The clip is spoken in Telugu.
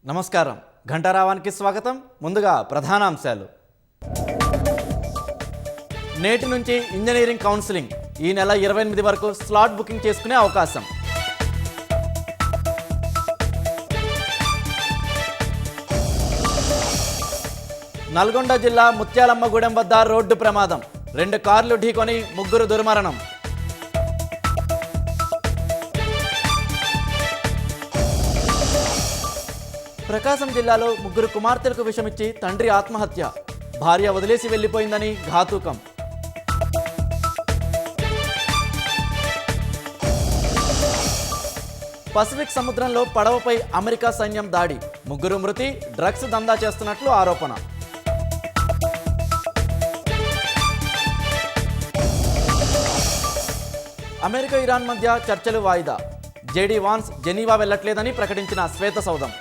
నమస్కారం. ఘంటారావానికి స్వాగతం. ముందుగా ప్రధానాంశాలు. నేటి నుంచి ఇంజనీరింగ్ కౌన్సిలింగ్ ఈ నెల 28 వరకు స్లాట్ బుకింగ్ చేసుకునే అవకాశం. నల్గొండ జిల్లా ముత్యాలమ్మగూడెం వద్ద రోడ్డు ప్రమాదం. 2 కార్లు ఢీకొని 3 దుర్మరణం. ప్రకాశం జిల్లాలో 3 కుమార్తెలకు విషమిచ్చి తండ్రి ఆత్మహత్య. భార్య వదిలేసి వెళ్లిపోయిందని ఘాతుకం. పసిఫిక్ సముద్రంలో పడవపై అమెరికా సైన్యం దాడి. 3 మృతి. డ్రగ్స్ దందా చేస్తున్నట్లు ఆరోపణ. అమెరికా ఇరాన్ మధ్య చర్చలు వాయిదా. జేడీ వాన్స్ జెనీవా వెళ్లట్లేదని ప్రకటించిన శ్వేత సౌధం.